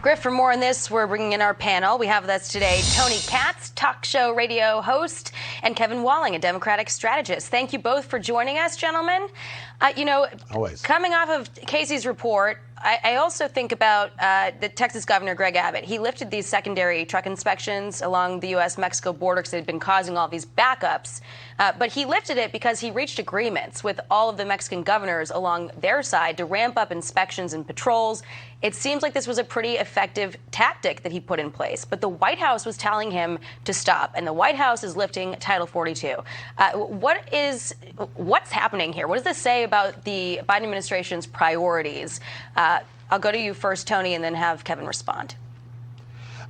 Griff, for more on this, we're bringing in our panel. We have with us today Tony Katz, talk show radio host, and Kevin Walling, a Democratic strategist. Thank you both for joining us, gentlemen. Always. Coming off of Casey's report, I also think about the Texas Governor Greg Abbott. He lifted these secondary truck inspections along the U.S.-Mexico border because they'd been causing all these backups. But he lifted it because he reached agreements with all of the Mexican governors along their side to ramp up inspections and patrols. It seems like this was a pretty effective tactic that he put in place. But the White House was telling him to stop, and the White House is lifting Title 42. What's happening here? What does this say about the Biden administration's priorities? I'll go to you first, Tony, and then have Kevin respond.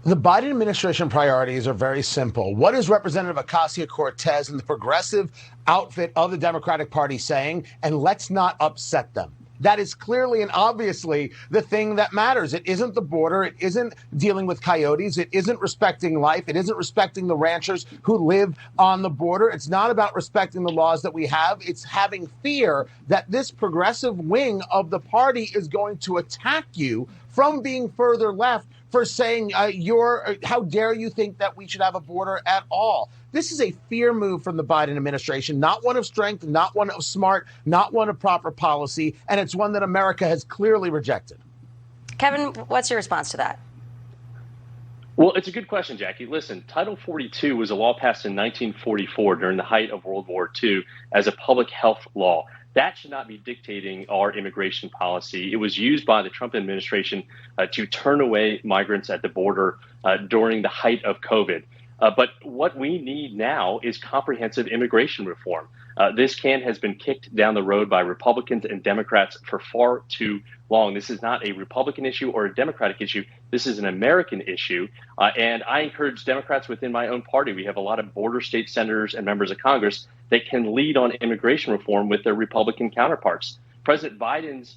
The Biden administration priorities are very simple. What is Representative Ocasio-Cortez and the progressive outfit of the Democratic Party saying? And let's not upset them. That is clearly and obviously the thing that matters. It isn't the border. It isn't dealing with coyotes. It isn't respecting life. It isn't respecting the ranchers who live on the border. It's not about respecting the laws that we have. It's having fear that this progressive wing of the party is going to attack you from being further left for saying how dare you think that we should have a border at all. This is a fear move from the Biden administration, not one of strength, not one of smart, not one of proper policy, and it's one that America has clearly rejected. Kevin, what's your response to that? Well, it's a good question, Jackie. Listen, Title 42 was a law passed in 1944 during the height of World War II as a public health law. That should not be dictating our immigration policy. It was used by the Trump administration to turn away migrants at the border during the height of COVID. But what we need now is comprehensive immigration reform. This can has been kicked down the road by Republicans and Democrats for far too long. This is not a Republican issue or a Democratic issue. This is an American issue. And I encourage Democrats within my own party. We have a lot of border state senators and members of Congress that can lead on immigration reform with their Republican counterparts. President Biden's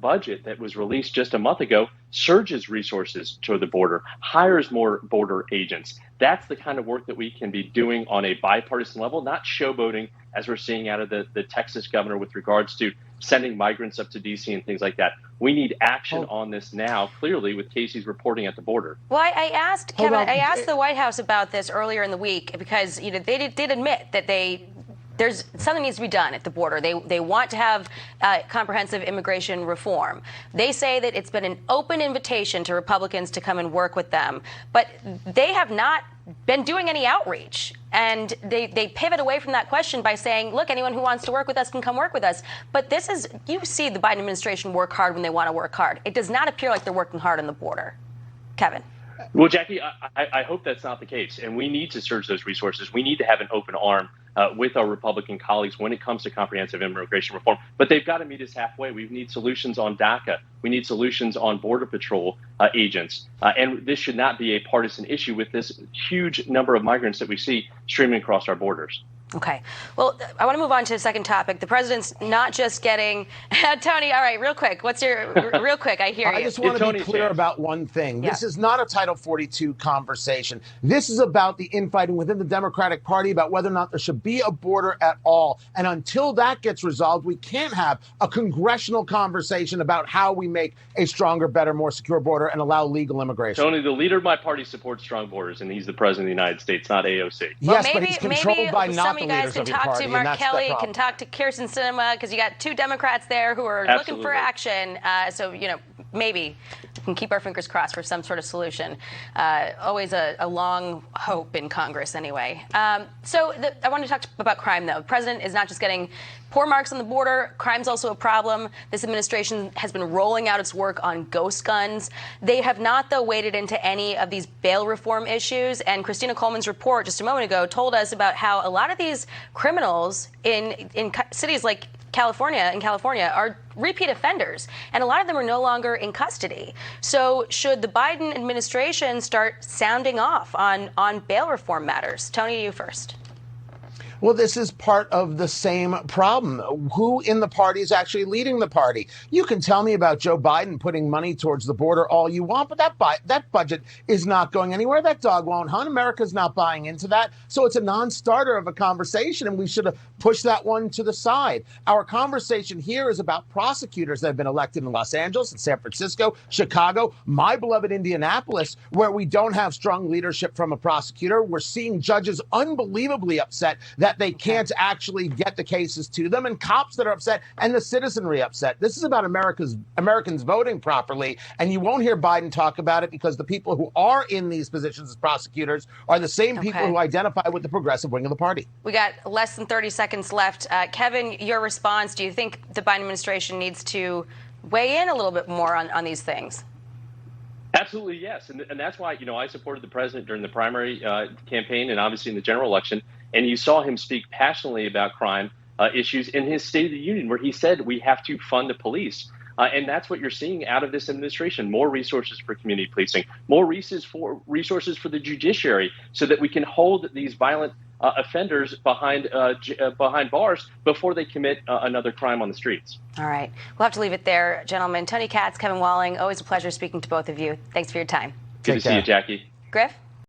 budget that was released just a month ago surges resources to the border, hires more border agents. That's the kind of work that we can be doing on a bipartisan level, not showboating as we're seeing out of the Texas governor with regards to sending migrants up to D.C. and things like that. We need action on this now, clearly, with Casey's reporting at the border. Well, I asked Kevin, I asked the White House about this earlier in the week because they did admit that there's something needs to be done at the border. They want to have comprehensive immigration reform. They say that it's been an open invitation to Republicans to come and work with them, but they have not been doing any outreach. And they pivot away from that question by saying, look, anyone who wants to work with us can come work with us. But you see the Biden administration work hard when they want to work hard. It does not appear like they're working hard on the border. Kevin. Well, Jackie, I hope that's not the case. And we need to surge those resources. We need to have an open arm with our Republican colleagues when it comes to comprehensive immigration reform. But they've got to meet us halfway. We need solutions on DACA. We need solutions on Border Patrol agents. And this should not be a partisan issue with this huge number of migrants that we see streaming across our borders. Okay. Well, I want to move on to the second topic. The president's not just getting Tony. All right, real quick. Real quick? I hear you. I just want to be clear about one thing. Yeah. This is not a Title 42 conversation. This is about the infighting within the Democratic Party about whether or not there should be a border at all. And until that gets resolved, we can't have a congressional conversation about how we make a stronger, better, more secure border and allow legal immigration. Tony, the leader of my party supports strong borders, and he's the president of the United States, not AOC. Well, yes, but he's controlled by not some of you guys can talk to Mark Kelly, can talk to Kirsten Sinema, because you got two Democrats there who are looking for action. So, maybe we can keep our fingers crossed for some sort of solution. Always a long hope in Congress anyway. I want to talk about crime, though. The president is not just getting poor marks on the border. Crime's also a problem. This administration has been rolling out its work on ghost guns. They have not, though, waded into any of these bail reform issues. And Christina Coleman's report just a moment ago told us about how a lot of these criminals in cities like California are repeat offenders, and a lot of them are no longer in custody. So should the Biden administration start sounding off on bail reform matters? Tony, you first. Well, this is part of the same problem. Who in the party is actually leading the party? You can tell me about Joe Biden putting money towards the border all you want, but that budget is not going anywhere. That dog won't hunt. America's not buying into that. So it's a non-starter of a conversation, and we should have pushed that one to the side. Our conversation here is about prosecutors that have been elected in Los Angeles and San Francisco, Chicago, my beloved Indianapolis, where we don't have strong leadership from a prosecutor. We're seeing judges unbelievably upset that they can't actually get the cases to them, and cops that are upset, and the citizenry upset. This is about Americans voting properly, and you won't hear Biden talk about it because the people who are in these positions as prosecutors are the same people who identify with the progressive wing of the party. We got less than 30 seconds left. Kevin, your response, do you think the Biden administration needs to weigh in a little bit more on these things? Absolutely, yes. And that's why, I supported the president during the primary campaign and obviously in the general election. And you saw him speak passionately about crime issues in his State of the Union, where he said we have to fund the police. And that's what you're seeing out of this administration: more resources for community policing, more resources for the judiciary, so that we can hold these violent offenders behind bars before they commit another crime on the streets. All right. We'll have to leave it there, gentlemen. Tony Katz, Kevin Walling, always a pleasure speaking to both of you. Thanks for your time. Good to see you, Jackie. Griff?